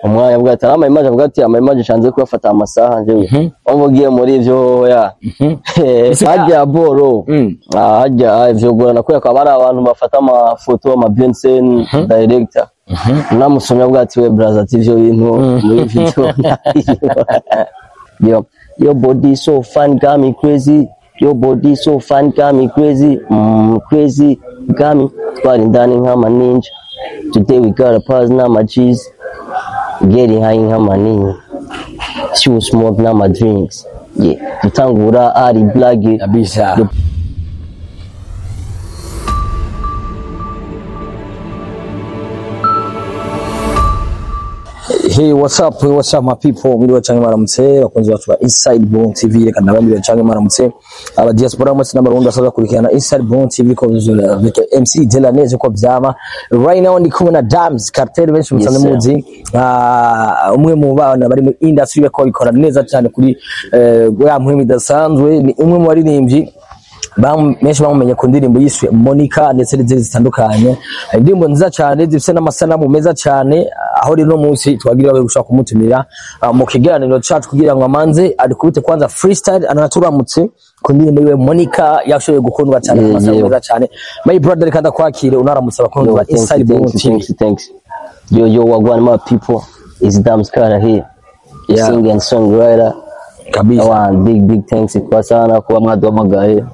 umwanya bwata ama image avuga ati ama image shanze kuyafata amasaha nje bavugiye muri ivyo ya hajya boro hajya ivyo gorana ko yakaba ari abantu bafata amafoto ama Benson director namusomya bwati we brother ati ivyo bintu muri video your body so fun got me crazy. Your body so fun got me crazy. Crazy got me. Squatting down in my ninja. Today we got a pause now my cheese. Getting high in my ninja. Shoe smoke now my drinks. Yeah. Tutangura ari blaggy. Abisa. Hey, what's up my people? Mimi wachange maramutse bakunzi bacu ba Inside Bon TV reka ndabandi wachange maramutse aba diaspora mwese n'abarundi asaza kurikirana Inside Bon TV ko avec MC Delaneze ko byama right now ndi kumwe na Dams Cartel benshi musanze muzi umwe mu bana bari mu industry bako bikora neza cyane kuri ya mpwimi dasanzwe ni umwe mu baririmbyi benshi bamumenye ku ndirimbo yiswe Monica ndetse n'izindi zitandukanye indirimbo nziza cyane zifite n'amasanamu meza cyane aho rero munsi twagira babe gushaka kumutumira mu kiganiro cyacu kugira ngo amanze ari kubite kwanza freestyle anaturamutse ku ndirimbo yiwe Monica yashoboye gukundwa cyane amasanamu meza cyane my brother kandi kwakire unaramutse abakunzi ba Inside Bon TV. Thanks yo wagwan my people is Dams Carter here singer and songwriter kabisa big thanks kwa sana kwa mwaduhamagaye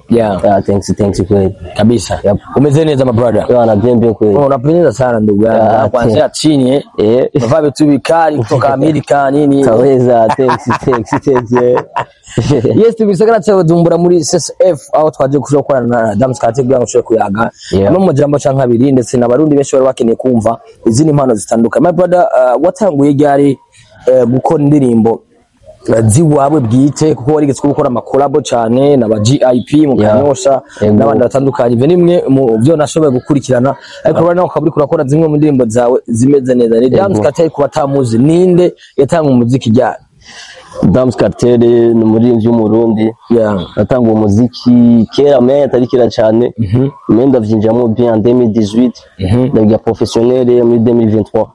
thanks kweli kabisa umeze neza my brother bwana jembe kweli unapendeza sana ndugu yangu kwanza chini mavazi tu bikali kutoka Amerika nini taweza thanks yes tubisagara cyo dumbura muri SSF aho twaje kushokora na Dams Carter bwa ngushoye kuyaga no mu jambo canka abiri ndetse n'abarundi benshi bari bakeneye kumva izindi impano zitandukanye my brother watanguye ryari gukora indirimbo ziwawe bwite kuko warigeze gukora amakolabo cyane n'aba GIP mu Kanyosha n'abandi batandukanye ivyo nimwe mu byo nashoboye gukurikirana ariko bari naho kaburi kurakora zimwe mu ndirimbo zawe zimeze neza ni Dams Carter ku batamuzi ninde yatanga umuziki ryari Dams Carter ni umuririmbyi w'umurundi atanga umuziki kera mais atarikira cyane mais ndavyinjamo bien en 2018 ndagiye professionnel muri 2023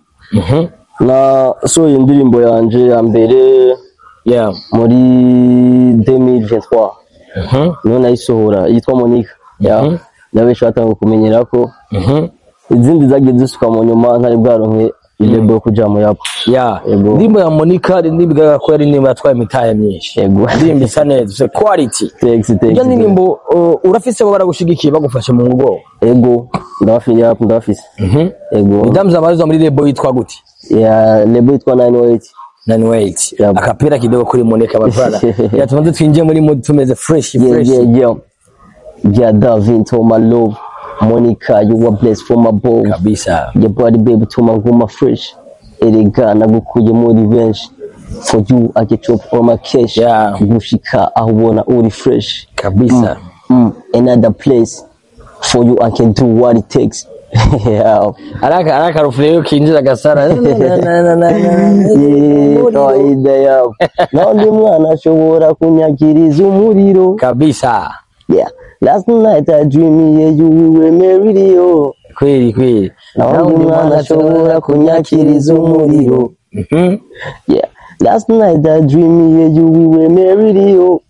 na so indirimbo yanje ya mbere muri 2023 niyo nayisohora yitwa Monica nabenshi batanga kumenyera ko izindi zagiye zisuka mu nyuma ntari bwaronke ilebo yo kuja mu yapo ndimbo ya Monica ndibwa ko yari ndimbo yatwaye imitaye myinshi ndimbo isa neza quality iyo ndimbo urafise bo baragushigikiye bagufashe mu ngo ndafise yapo ndafise Dams amaruza muri lebo yitwa gute lebo yitwa 908 akapera kidogo kuri Monica bavana yatumaze twinjiye muri mood tumeze fresh Davin to my love Monica you were blessed from above kabisa your body baby to my ngoma fresh erega nagukuye muri benshi for you I get up on my cash gushika aho ubona uri fresh kabisa another place for you I can do what it takes araka rufleyo kinjira gasara idea nandi mwana ashobora kunyakiriza umuriro kabisa last night I dreamed you were married yo kweli nandi mwana ashobora kunyakiriza umuriro last night I dreamed you were married yo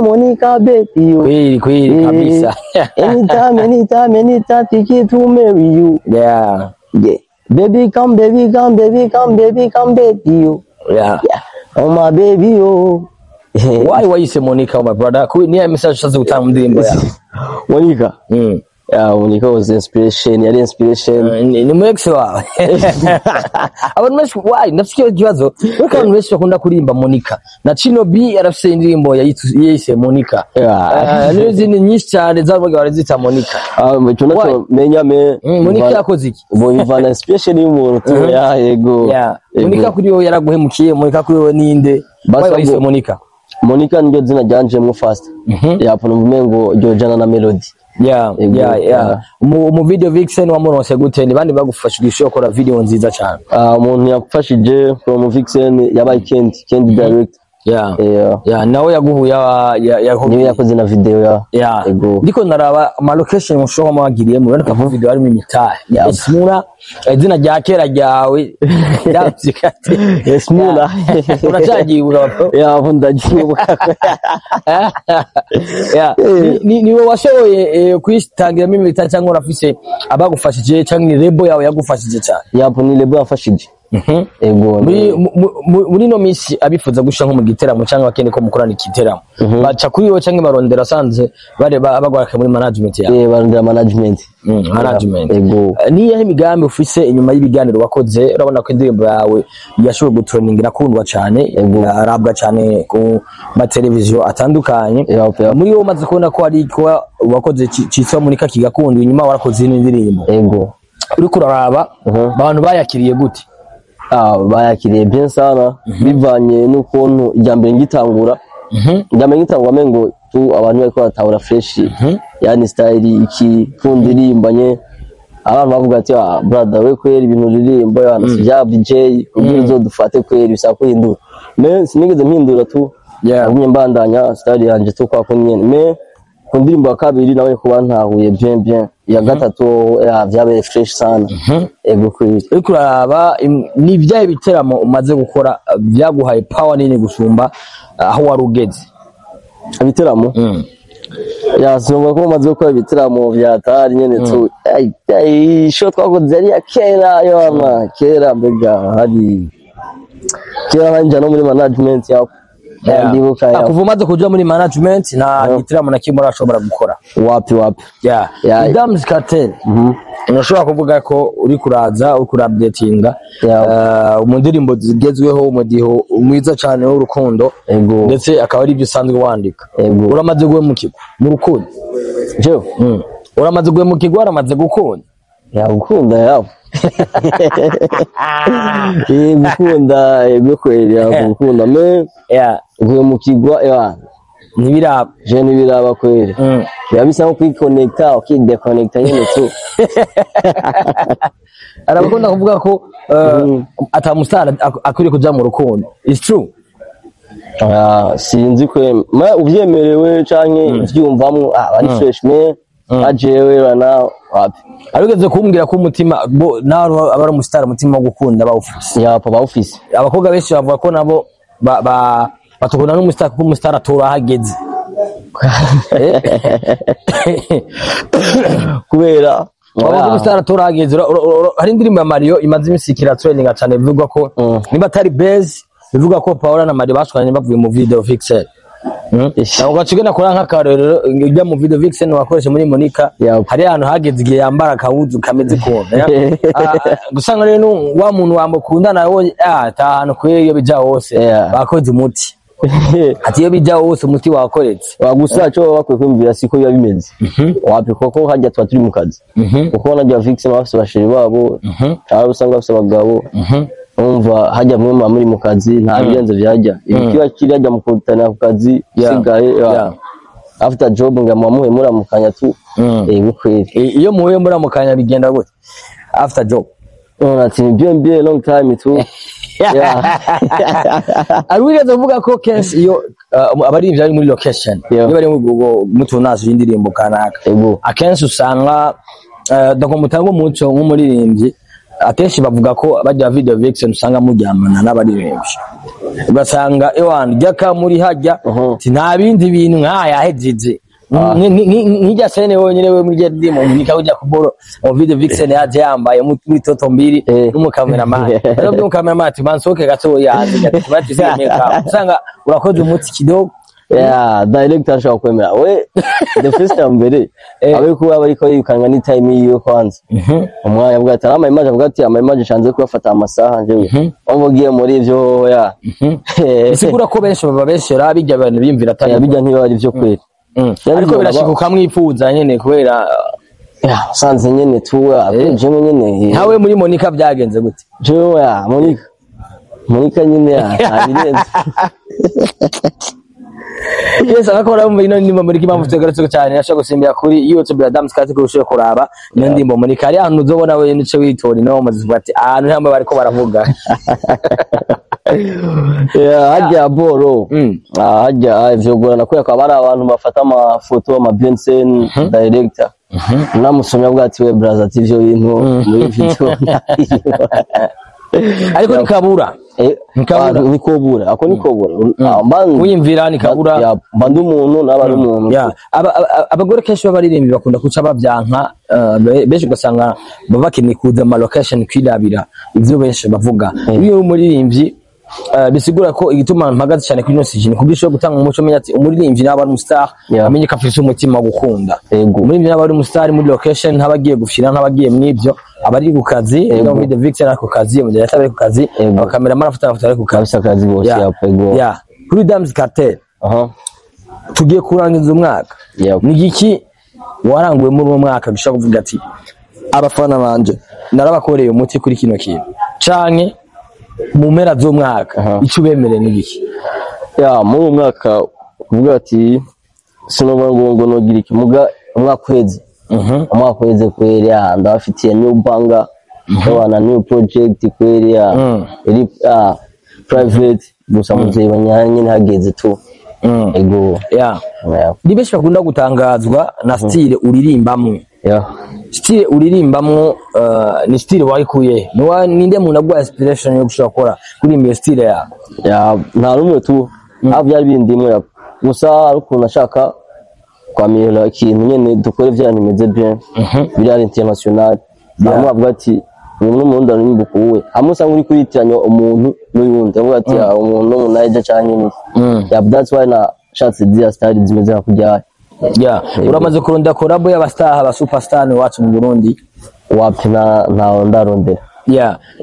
Monica baby kweli kabisa anytime ticket to marry you baby come baby you oh my baby yo why you say Monica my brother ni message shaza gutanga ndimbo ya Monica Monica was inspiration ni mwexe wawe abantu meshi why nafisikiye ikibazo kandi meshi bakunda kurimba Monica na Chino B arafise indirimbo yise Monica n'izindi nyinshi cyane zavuga barazita Monica cyo naco menya Monica yakoze iki ivana inspiration y'umuntu Monica kuri yo yaraguhemukiye Monica kuri yo ninde basi Monica ndio zina ryanje mu fast yapo numengo jojana na melody mu video Vixen wamuronse gute ni bandi bagufashije gukora video nziza cyane umuntu yakufashije from Vixen yabaye Kendi direct nawe yaguhuye niwe yakoze na video ya ndiko naraba ama location mushobora mwagiriye mu bana ka video harimo imitahe Esmura izina rya kera ryawe yavyikate Esmura uracagibuka ndagibuka niwe washoboye kwistangiramo imitahe cyangwa urafise abagufashije cyangwa ni lebo yawe yagufashije cyane ni lebo yafashije muri no misi abifuza gusha nko mu giteramo cyangwa bakene ko mukorana igiteramo baca kuri yo cyangwa barondera sanze bagwaka muri management yawe barondera management niyo imigambi ufise inyuma y'ibiganiro wakoze urabona ko indirimbo yawe yashoboye gutroningira kundwa cyane arabwa cyane ku mateleviziyo atandukanye muri yo umaze kubona ko ari ko wakoze citwa muri kakigakundwa inyuma warakoze indirimbo uri kuraraba abantu bayakiriye gute bayakiriye bien sana bivanye n'ukuntu ijyambere ngitangura mengo tu abantu bariko batahura fresh yani style iki kundirimbanye abantu bavuga ati brother we kwera ibintu ririmbo yana sija BJ kugira zo dufate kwera bisa kuhindura me sinigeze mpindura tu agumye mbandanya style yanje tu kwa nyene kundirimbo ya kabiri nawe kuba ntahuye bien ya gatatu vyabaye fresh sana kwira ariko uraraba ni byaye biteramo umaze gukora byaguhaye power nini gusumba aho warugeze ibiteramo sinumva ko umaze gukora ibiteramo vyatari nyene tu show twakoze ari kera kera mbega hari kera banja no muri management yawe kuva umaze kuja muri management nta gitaramo na kimwe urashobora gukora wapi Dams Cartel urashobora kuvuga ko uri kuraza ukuraupdatinga mu ndirimbo zigezweho umudiho mwiza cyane w'urukundo ndetse akaba ari ibyo usanzwe wandika uramaze guhe mu kigo mu rukundo uramaze guhe mu kigo waramaze gukunda gukunda yawe gukunda kwera gukunda me guhe mu kigwa ntibiraba ntibiraba kwera biba bisa nko kwiconnecta ukideconnecta nyine tu arabakunda kuvuga ko atamusara akwiriye kuja mu rukundo it's true sinzi kwe ubyemerewe canke ivyumvamwo ari fresh me ajewe bana wapi arigeze kumbwira ko umutima naho abari umusitari umutima wo gukunda bawufise bawufise abakobwa benshi bavuga ko nabo batukunda n'umusitari kuko umusitari atora ahageze kubera umusitari atora ahageze hari indirimbo ya Mario imaze iminsi trending cyane bivuga ko niba atari base bivuga ko Paola na Mario bashwanye bavuye mu video Vixen ntabwo gacigena kora nk'akarorero ijya mu video Vixen wakoresha muri Monica hari ahantu hageze igihe yambara akabuzu kameze kona gusanga rero wa muntu wamukunda nawe ahantu kwiyo bija hose bakoze umuti ati iyo bija hose umuti wakoretse wagusa cyo bakwiye kumvira siko biba bimeze wapi koko hajya twa turi mu kazi uko najya Vixen bafise bashiri babo cyangwa usanga bafise abagabo umva hajya mwe muri mu kazi nta birenze byajya ikiba kiri hajya mukutana ku kazi sigaye after job ngamuhe muramukanya tu kweli iyo muhuye muramukanya bigenda gute after job ati bien long time tu arwigeze uvuga ko kenshi iyo abari ivyo muri location iyo bari mutunazo y'indirimbo kanaka akenshi usanga dokumutanga umuco nk'umuririmbyi atenshi bavuga ko bajya video Vixen usanga muryamana n'abaririmbyi basanga ewan jyaka muri hajya nta bindi bintu yahejeje nkijya sene wonyine we muri ndimo mbika ujya kuboro mu video Vixen yaje yambaye muri toto mbiri n'umukameraman rero umukameraman ati mansoke gato yaje ati semeka usanga urakoze umuti kidogo director ashaka kwemera we the first time mbere abe kuba bari ko yikanga ni time yiyo kwanza umwanya bwa tarama image avuga ati ama image chanze kuyafata amasaha nje umugiye muri ivyo isigura ko benshi baba beshera bijya abantu bimvira atari bijya ntiyo ari byo kwera ariko birashikuka mwifuza nyene kubera sanze nyene tu abeje nyene ntawe muri Monica byagenze gute jewe Monica nyene abirenze Yes, akakora mu ino ndimo muri kimamvu tegaretse cyane yashaka gusimbira kuri YouTube ya Dams Cartel kurusha kuraba iyo ndimo muri kari ahantu uzobona we nice witora no mazivuga ati ahantu hamwe bariko baravuga hajya boro hajya vyogorana ko yakaba ari abantu bafata amafoto ama Benson director namusomya bwati we brother ati ivyo bintu muri video ariko nikabura nikobura ako nikobura uyimvira nikabura mbandi umuntu n'abari umuntu abagore kenshi babaririmbi bakunda kuca bavyanka benshi ugasanga babakeneye kuza ama location kwirabira ivyo benshi bavuga iyo umuririmbyi bisigura ko igituma mpagaze cyane kuri nosijini kugisho gutanga umuco menya ati umuririmbyi n'aba ari umustar amenye ko afite umutima wo gukunda umuririmbyi n'aba ari umustar muri location ntabagiye gufira ntabagiye mwibyo abari ku kazi no muri the Victor ako kazi mu gihe atabari ku kazi abakamera marafata ari ku kazi akazi bose yapego kuri Dams Cartel tugiye kurangiza umwaka ni giki waranguwe muri uwo mwaka bishaka kuvuga ati abafana banje narabakoreye umuti kuri kino kintu canke mu mpera z'umwaka icyo bemereye n'igiki muri umwaka kuvuga ati sinubwo ngo nogira iki muga umwaka uheze kwera ndafitiye new banga na new project kwera iri private gusa muzibanya nyine hageze tu ego ni benshi bakunda gutangazwa na style uririmbamwe style uririmbamwo ni style wayikuye ninde muntu agwa inspiration yo gushaka gukora kuri iyo style nta rumwe tu byari bindimwe gusa ariko nashaka kwamira ikintu nyene dukore byanimeze bien biri international bamwe bavuga ati umuntu mu ndaro n'imbukuwe amusa nguri kuritiranya umuntu n'uyundi avuga ati umuntu naje cyane that's why na shatse dia style zimeze kujya uramaze kuronda collab y'abastar aba superstar ni wacu mu Burundi wapi na ndarondera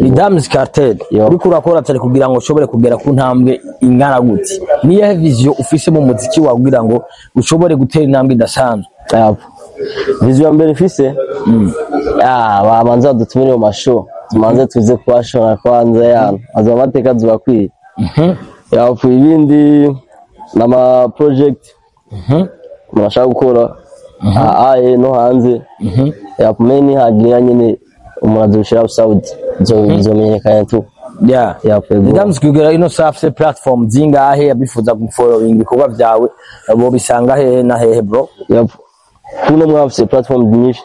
ni Dams Cartel uriko urakora cyane kugira ngo ushobore kugera ku ntambwe ingana gute niye vision ufise mu muziki wawe kugira ngo ushobore gutera intambwe idasanzwe vision mbere ufise babanza dutumire mu mashow tumanze tuze kwashona kwanza azo amateka zubakwiye yapfuye ibindi n'ama project murashaka gukora no hanze yapumeni hagira nyine umuntu adushira Saudi zo menyekana tu Dams kugera ino safe platform zingahe abifuza gufollowing ibikorwa byawe abo bisanga he na hehe bro kuno mwafise platform nyinshi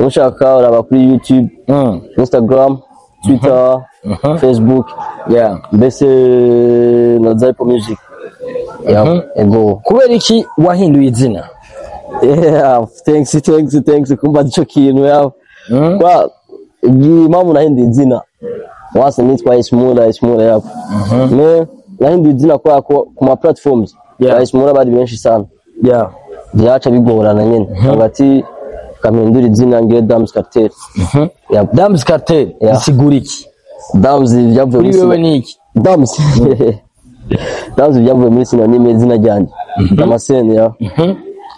ushaka uraba kuri YouTube Instagram Twitter Facebook mbese na Zaipo Music ego kubera iki wahinduye izina thanks kumba ico kintu kwa impamvu nahinduye izina wase nitwa Ismura yapo nahinduye izina kwa ku ma platforms Ismura bari benshi sana byaca bigorana nyene hagati kamindura izina ngire Dams Cartel Dams Cartel isigura iki Dams byavuye muri wewe niki Dams byavuye muri sinonime izina ryanje amasene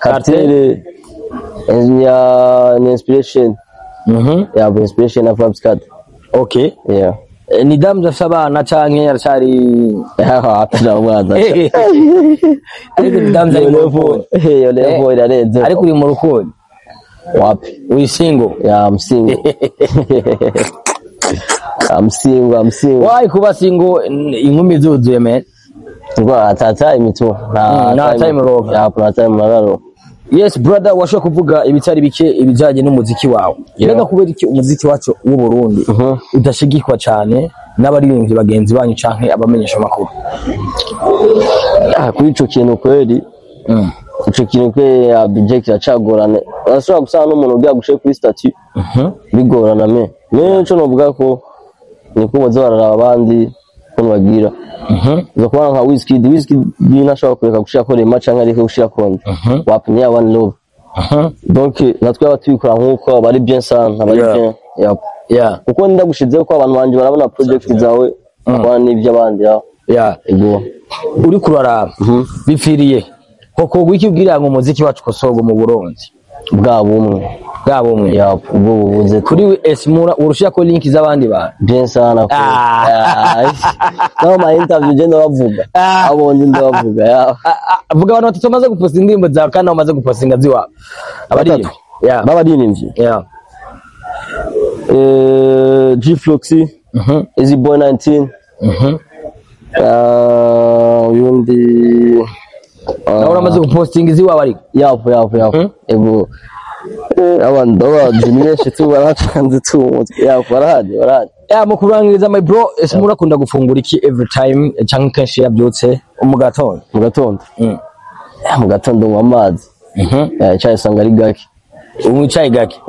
Cartel ni inspiration inspiration of Dams Cartel ni Dams afabana canke yaracari atira umwana ariko ni Dams ari mu rukundo level irarenze ariko uri mu rukundo wapi uri single I'm single I'm single why kuba single inkumi zuzuye man ngwa atata imito na time rock na time raro yes brother washo kuvuga ibitari bike ibijanye n'umuziki wawe rega kubera iki umuziki wacu w'u Burundi udashigikwa cyane n'abaririmbyi bagenzi banyu canke abamenyesha makuru kuri ico kintu kweli ico kintu kwe abject acagorane urashobora gusana n'umuntu ugiye gushe kuri statut bigorana nico novuga ko niko bazarara abandi kono bagira zo kwa nka Wizkid dinashobora kureka gushira ko rema canke ariko gushira konde wapnya one love donc natwe abatubikora nkuko bari bien sana bari bien kuko ndagushizeho ko abantu banje barabona project zawe abana n'ibyo abandi ego uri kuraraba bifiriye koko wiki ubwira ngo umuziki wacu kosogo mu Burundi bwa bumwe ubwo buvuze kuri Ismura urushya ko link z'abandi bantu bien sana ko no ma interview je ndabavuga abondi ndabavuga avuga abantu tutomaze guposta indirimbo za kana bamaze gupostinga ziwa abari babadinimvye G Floxy Easy Boy 19 Uyundi naona amaze gupostinga iziwawe ariko yapo ego abantu bajimishe tu baracanze tu yapo barahadi mu kurangiriza my bro ese murakunda gufungura iki every time cyangwa kenshi yabyutse mu gatondo mu gatondo mu amazi cyayi sanga ari gake umwicaye gake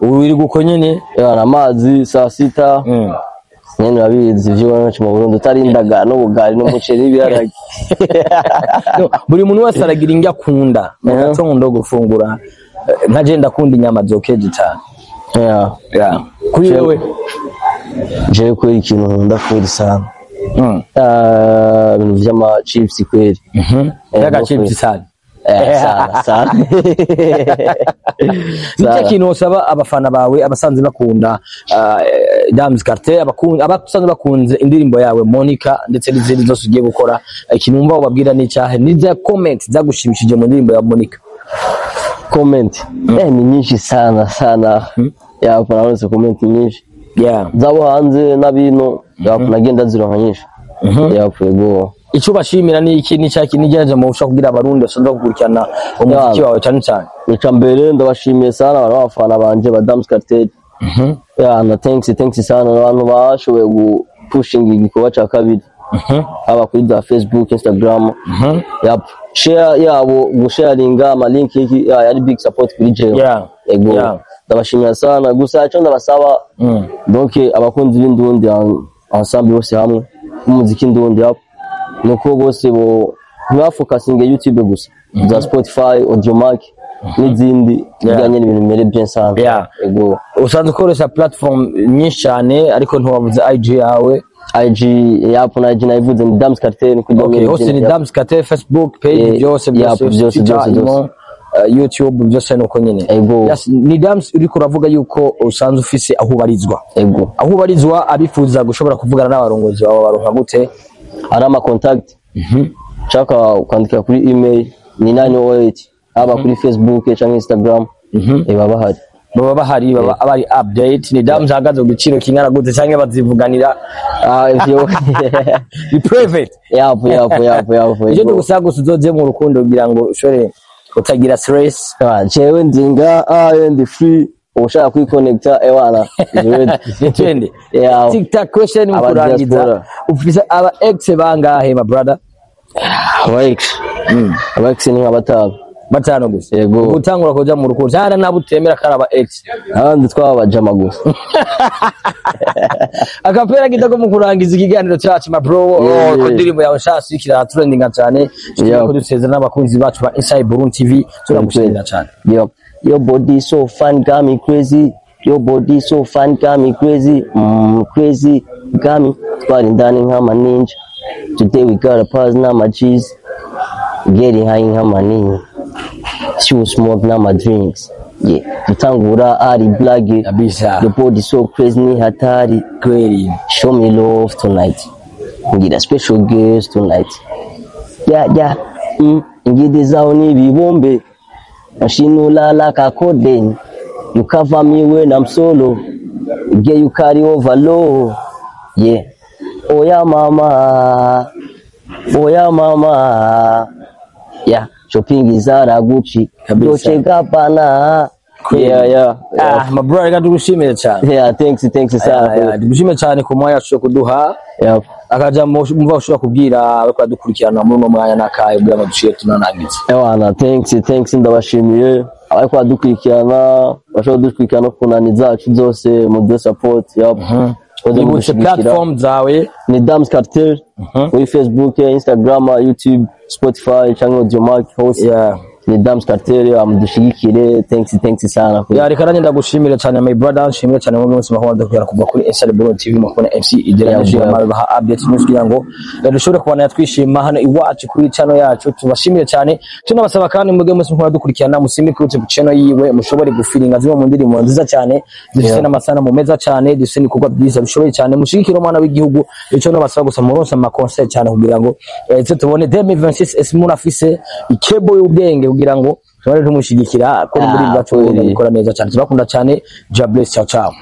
uri gukonyene amazi saa sita nyene babizi ivyo banacu mu Burundi utarindaga no bugari no muceri n'ibirarage buri muntu wese aragira ingya kunda mu gatondo gufungura nkaje ndakunda inyama zokeje cyane kuri wewe je kweli ikintu nkunda kweli sana ibintu vy'ama chips kweli yaga chips sana sana nicyo kintu usaba abafana bawe abasanzwe bakunda Dams Carter abasanzwe bakunze indirimbo yawe Monica ndetse n'izindi zose ugiye gukora ikintu umva ubabwira n'icyahe niza comment zagushimishije mu ndirimbo ya Monica comment ni nyinshi sana yapanarose comment nyinshi zabo hanze nabino yapanagenda zironka nyinshi yapfugo icyo bashimira ni iki ni cyaki nigeje mu ushaka kugira abarundi basanzwe gukurikirana umuziki wawe cyane nica mbere ndabashimiye sana abafana banje ba Dams Carter na thanks sana abantu bashoboye gupushinga igikorwa cya kabiri aba kuri da Facebook Instagram share yabo gusharinga ama link yari big support kuri jewe ego ndabashimira sana gusa cyo ndabasaba donc abakunzi b'indundi ensemble bose hamwe umuziki ndundi nuko bose bo ntibafokasinge YouTube gusa za Spotify Audiomack n'izindi bijyanye n'ibintu mere bien sana ego usanzwe ukoresha platform nyinshi cyane ariko ntiwavuze IG yawe IG yapo na IG nayivuze ni Dams Carter kugira hose ni Dams Carter Facebook page byose YouTube byose nuko nyine ni Dams uri kuravuga yuko usanzwe ufise aho ubarizwa aho ubarizwa abifuza gushobora kuvugana n'abarongozi babo baronka gute ari ama contact chaka ukandika kuri email ni 908 aba kuri Facebook cyangwa Instagram baba bahari abari update ni Dams hagazeugiciro kingana gute cyangwa bazivuganira ni private yapo je ndugusanga uzoze mu rukundo kugira ngo ushore utagira stress jewe ndinga ndi free ushaka kwiconnecta ewana twende TikTok question mukurangiza ufisa aba ex bangahe my brother aba ex ni batano gusa gutangura koja mu rukundo cyane nabutemera karaba ex abandi twabajama gusa akapera kitako mukurangiza ikiganiro cyacu my bro ko ndirimbo yawe shasi kira trending cyane ko dusezera n'abakunzi bacu ba Inside Burundi TV turagushimira cyane your body so fun got me crazy crazy got me twari ndani nk'ama ninja today we got a pass na my cheese getting high nk'ama ninja she smoke na my drinks tutangura ari blage the body so crazy ni hatari kweli show me love tonight ngira special guest tonight ngide zao ni bibombe mashinula la kakoden you cover me when I'm solo you carry over low oya mama shopping Zara Gucci Dolce Gabbana my brother gadushimira cyane thanks sana dushimira cyane ku mwanya cyo kuduha akaja mumva ushobora kubwira abako dukurikirana muri no mwanya nakaye bwa badushiye tunanagitse thanks ndabashimiye abako dukurikirana bashobora dukurikirana kunani zacu zose mu support Nibutse platform zawe ni Dams Carter kuri Facebook, Instagram, YouTube, Spotify cyangwa Audiomack hose ni Dams Carter amudushigikire thanks sana reka nanjye ndagushimira cyane my brother nshimira cyane mu munsi mahoro ndakubwira kuva kuri Inside Burundi TV mukubona MC igerageza baha update news kugira ngo dushobore kubana yatwishima hano iwacu kuri channel yacu tubashimire cyane tunabasaba kandi muge munsi mahoro dukurikirana musimi kuri YouTube channel yiwe mushobore gufiringa zimwe mu ndirimbo nziza cyane dufite n'amasana mu meza cyane dufite n'ikorwa byiza bishoboye cyane mushigikira umwana w'igihugu icyo nabasaba gusa muronse ama concert cyane kugira ngo tubone 2026 esmuna afise ikebo y'ubwenge kugira ngo tubone tumushigikira ko muri bwacu gukora neza cyane tubakunda cyane. Jobless, ciao ciao.